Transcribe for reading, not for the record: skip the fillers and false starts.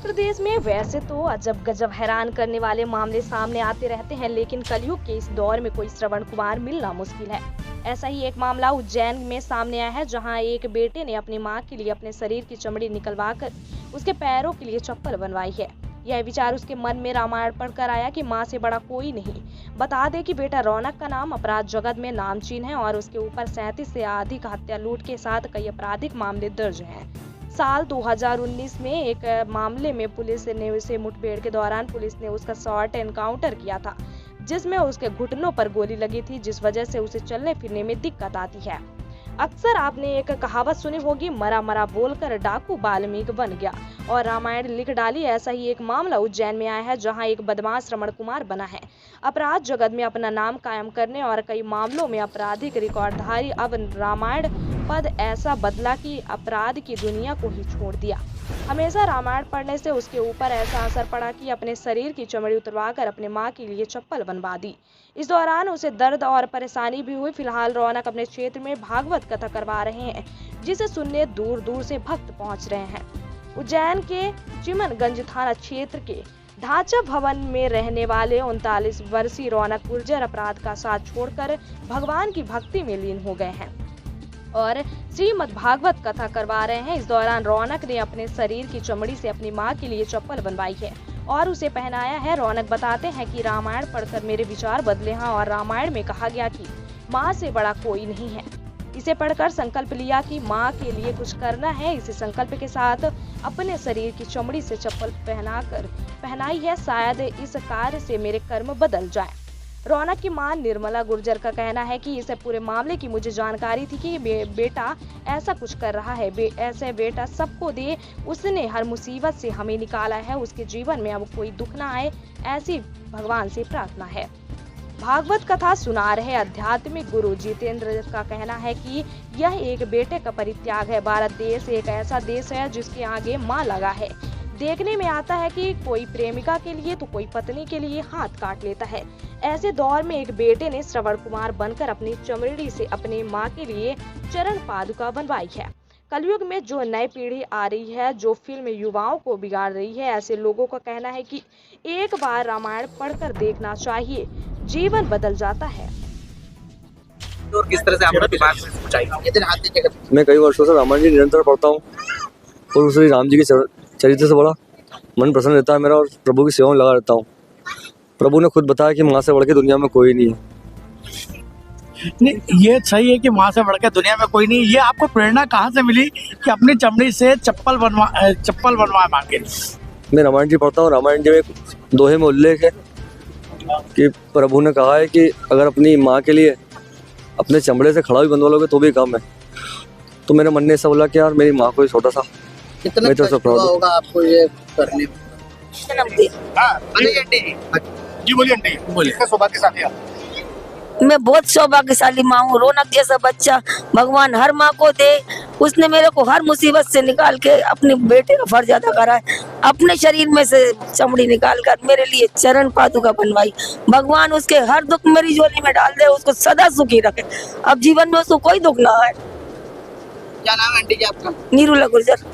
प्रदेश में वैसे तो अजब गजब हैरान करने वाले मामले सामने आते रहते हैं, लेकिन कलयुग के इस दौर में कोई श्रवण कुमार मिलना मुश्किल है। ऐसा ही एक मामला उज्जैन में सामने आया है, जहां एक बेटे ने अपनी मां के लिए अपने शरीर की चमड़ी निकलवाकर उसके पैरों के लिए चप्पल बनवाई है। यह विचार उसके मन में रामायण पढ़कर आया कि मां से बड़ा कोई नहीं। बता दें कि बेटा रौनक का नाम अपराध जगत में नामचीन है और उसके ऊपर 37 से अधिक हत्या लूट के साथ कई आपराधिक मामले दर्ज हैं। साल 2019 में एक मामले में पुलिस ने उसे मुठभेड़ के दौरान पुलिस ने उसका शॉर्ट एनकाउंटर किया था, जिसमें उसके घुटनों पर गोली लगी थी, जिस वजह से उसे चलने फिरने में दिक्कत आती है। अक्सर आपने एक कहावत सुनी होगी, मरा मरा बोलकर डाकू वाल्मीकि बन गया और रामायण लिख डाली। ऐसा ही एक मामला उज्जैन में आया है, जहां एक बदमाश श्रवण कुमार बना है अपराध जगत में अपना नाम कायम करने और कई मामलों में आपराधिक रिकॉर्डधारी। अब रामायण पद ऐसा बदला कि अपराध की दुनिया को ही छोड़ दिया। हमेशा रामायण पढ़ने से उसके ऊपर ऐसा असर पड़ा कि अपने शरीर की चमड़ी उतरवाकर अपने मां के लिए चप्पल बनवा दी। इस दौरान उसे दर्द और परेशानी भी हुई। फिलहाल रौनक अपने क्षेत्र में भागवत कथा करवा रहे हैं, जिसे सुनने दूर दूर से भक्त पहुंच रहे हैं। उज्जैन के चिमनगंज थाना क्षेत्र के ढांचा भवन में रहने वाले 39 वर्षीय रौनक गुर्जर अपराध का साथ छोड़कर भगवान की भक्ति में लीन हो गए हैं और श्रीमद् भागवत कथा करवा रहे हैं। इस दौरान रौनक ने अपने शरीर की चमड़ी से अपनी मां के लिए चप्पल बनवाई है और उसे पहनाया है। रौनक बताते हैं कि रामायण पढ़कर मेरे विचार बदले हैं और रामायण में कहा गया कि मां से बड़ा कोई नहीं है। इसे पढ़कर संकल्प लिया कि मां के लिए कुछ करना है। इसी संकल्प के साथ अपने शरीर की चमड़ी से चप्पल पहनाई है। शायद इस कार्य से मेरे कर्म बदल जाए। रौनक की मां निर्मला गुर्जर का कहना है कि इस पूरे मामले की मुझे जानकारी थी कि बेटा ऐसा कुछ कर रहा है। ऐसे बेटा सबको दे, उसने हर मुसीबत से हमें निकाला है। उसके जीवन में अब कोई दुख ना आए, ऐसी भगवान से प्रार्थना है। भागवत कथा सुना रहे आध्यात्मिक गुरु जितेंद्र का कहना है कि यह एक बेटे का परित्याग है। भारत देश एक ऐसा देश है जिसके आगे मां लगा है। देखने में आता है कि कोई प्रेमिका के लिए तो कोई पत्नी के लिए हाथ काट लेता है। ऐसे दौर में एक बेटे ने श्रवण कुमार बनकर अपनी चमड़ी से अपनी मां के लिए चरण पादुका बनवाई है। कलयुग में जो नई पीढ़ी आ रही है, जो फिल्म युवाओं को बिगाड़ रही है, ऐसे लोगों का कहना है कि एक बार रामायण पढ़कर देखना चाहिए, जीवन बदल जाता है। और किस तरह से आपका दिमाग में सोच आई? मैं कई वर्षों से रामायण जी निरंतर पढ़ता हूँ और श्री राम जी के चरित्र से बड़ा मन प्रसन्न रहता है मेरा और प्रभु की सेवा में लगा रहता हूँ। प्रभु ने खुद बताया कि माँ से बढ़ के दुनिया में कोई नहीं है। नहीं, ये सही है कि माँ से बढ़ के दुनिया में कोई नहीं। ये आपको प्रेरणा कहाँ से मिली कि अपनी चमड़ी से चप्पल बनवाए माँ के? मैं रामायण जी पढ़ता हूँ। रामायण जी में दोहे में उल्लेख है कि प्रभु ने कहा है कि अगर अपनी माँ के लिए अपने चमड़े से खड़ा भी बनवा लोगे तो भी कम है। तो मेरे मन ने ऐसा बोला कि यार मेरी माँ को छोटा सा कितना होगा आपको ये करने में? जी बोलिए आंटी, बोलिए। सौभाग्यशाली आप? मैं बहुत सौभाग्यशाली माँ हूँ। रौनक जैसा बच्चा भगवान हर माँ को दे। उसने मेरे को हर मुसीबत से निकाल के अपने बेटे का फर्ज अदा करा है। अपने शरीर में से चमड़ी निकाल कर मेरे लिए चरण पादुका बनवाई। भगवान उसके हर दुख मेरी झोली में डाल दे, उसको सदा सुखी रखे। अब जीवन में उसको कोई दुख ना आए। क्या नाम है आंटी जी आपका? निर्मला गुर्जर।